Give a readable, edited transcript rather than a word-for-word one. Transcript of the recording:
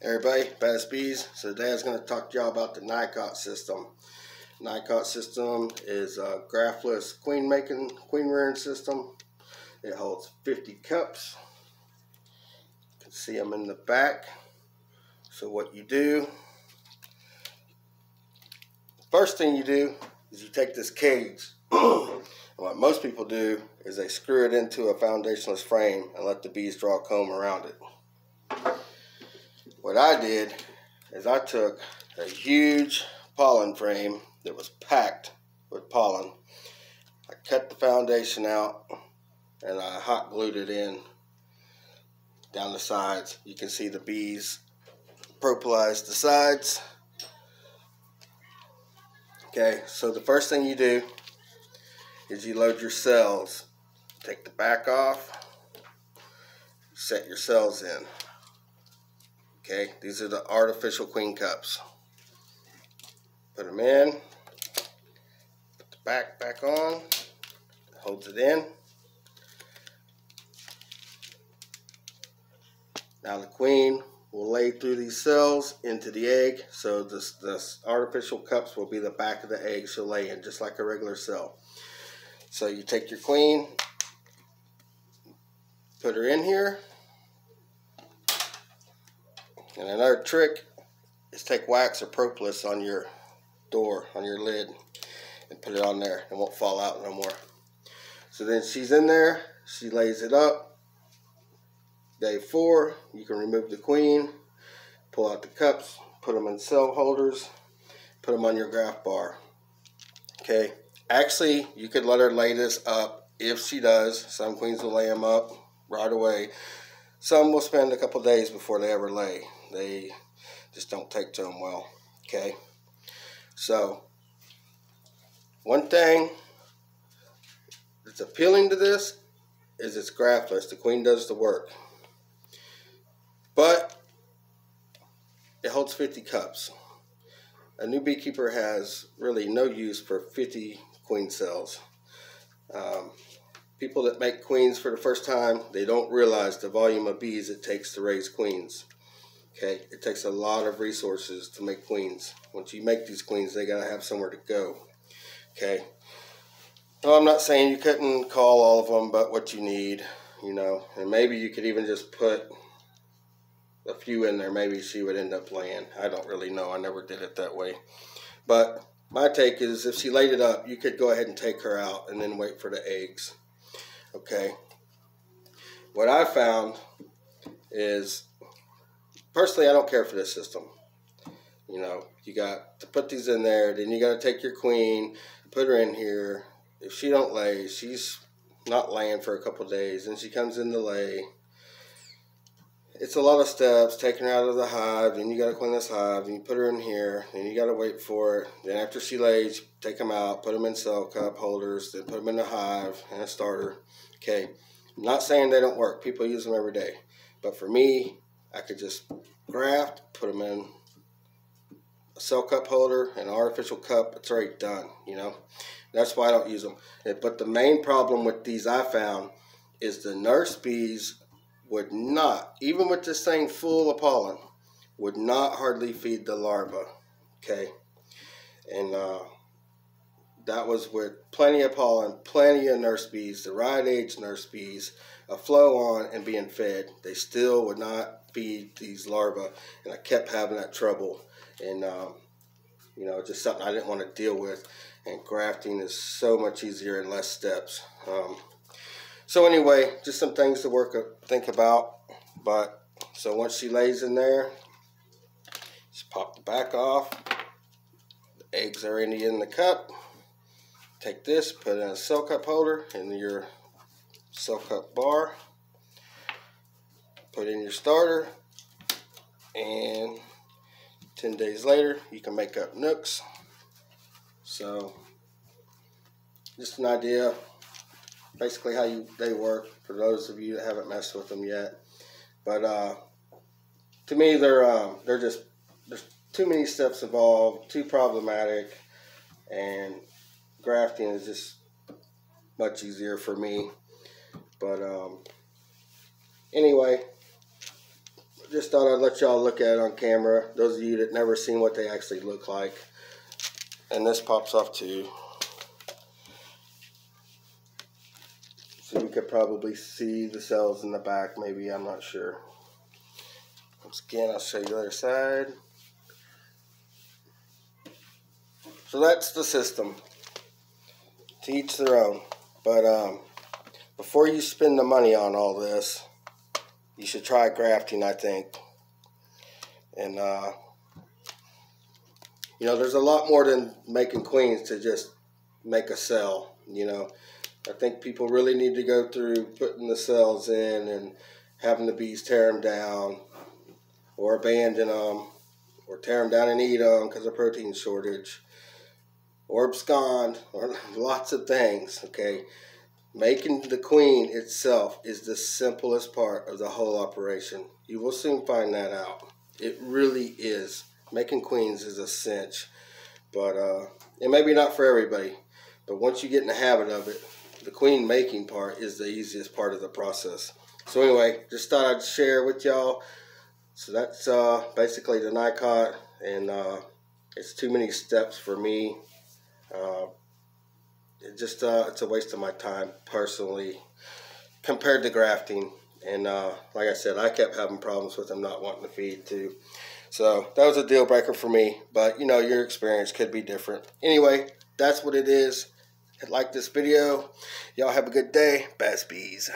Everybody, Bass Bees. So today I was going to talk to y'all about the Nicot system. Nicot system is a graftless queen rearing system. It holds 50 cups. You can see them in the back. So what you do, first thing you do is you take this cage. And what most people do is they screw it into a foundationless frame and let the bees draw a comb around it. What I did is I took a huge pollen frame that was packed with pollen. I cut the foundation out and I hot glued it in down the sides. You can see the bees propolised the sides. Okay, so the first thing you do is you load your cells. Take the back off, set your cells in. Okay, these are the artificial queen cups. Put them in, put the back on, holds it in. Now the queen will lay through these cells into the egg, so this artificial cups will be the back of the egg she'll lay in, just like a regular cell. So you take your queen, put her in here. And another trick is take wax or propolis on your door, on your lid, and put it on there. It won't fall out no more. So then she's in there, she lays it up. Day 4, you can remove the queen, pull out the cups, put them in cell holders, put them on your graft bar. Okay, actually you could let her lay this up if she does. Some queens will lay them up right away. Some will spend a couple days before they ever lay. They just don't take to them well. Okay, so one thing that's appealing to this is it's graftless. The queen does the work, but it holds 50 cups. A new beekeeper has really no use for 50 queen cells. People that make queens for the first time, they don't realize the volume of bees it takes to raise queens. Okay, it takes a lot of resources to make queens. Once you make these queens, they gotta have somewhere to go. Okay, no, I'm not saying you couldn't call all of them, but what you need, you know, and maybe you could even just put a few in there. Maybe she would end up laying. I don't really know. I never did it that way. But my take is, if she laid it up, you could go ahead and take her out and then wait for the eggs. Okay, what I found is, personally, I don't care for this system. You know, you got to put these in there, then you got to take your queen, put her in here. If she don't lay, she's not laying for a couple days, and she comes in to lay. It's a lot of steps, taking her out of the hive, then you got to clean this hive, and you put her in here, then you got to wait for it. Then after she lays, take them out, put them in cell cup holders, then put them in the hive and a starter. Okay, I'm not saying they don't work. People use them every day. But for me, I could just graft, put them in a cell cup holder, an artificial cup. It's already done, you know. That's why I don't use them. But the main problem with these, I found, is the nurse bees would not, even with this thing full of pollen, would not hardly feed the larva. Okay, and that was with plenty of pollen, plenty of nurse bees, the right age nurse bees, a flow on and being fed. They still would not feed these larvae, and I kept having that trouble. And you know, just something I didn't want to deal with. And grafting is so much easier in less steps. So anyway, just some things to think about. But so once she lays in there, just pop the back off. The eggs are in the cup. Take this, put it in a cell cup holder in your cell cup bar. Put in your starter, and 10 days later you can make up nooks. So just an idea, basically how they work for those of you that haven't messed with them yet. But to me, there's too many steps involved, too problematic, and grafting is just much easier for me. But anyway, just thought I'd let y'all look at it on camera. Those of you that never seen what they actually look like. And this pops off too. So you could probably see the cells in the back, maybe, I'm not sure. Once again, I'll show you the other side. So that's the system. To each their own. But before you spend the money on all this, you should try grafting, I think. And you know, there's a lot more than making queens to just make a cell. You know, I think people really need to go through putting the cells in and having the bees tear them down or abandon them or tear them down and eat them because of protein shortage or abscond or lots of things. Okay, making the queen itself is the simplest part of the whole operation. You will soon find that out. It really is. Making queens is a cinch, but it may be not for everybody, but once you get in the habit of it, the queen making part is the easiest part of the process. So anyway, just thought I'd share with y'all. So that's basically the Nicot, and it's too many steps for me. It's a waste of my time personally compared to grafting. And like I said, I kept having problems with them not wanting to feed too. So that was a deal breaker for me. But you know, your experience could be different. Anyway, that's what it is. Like this video. Y'all have a good day. Best bees.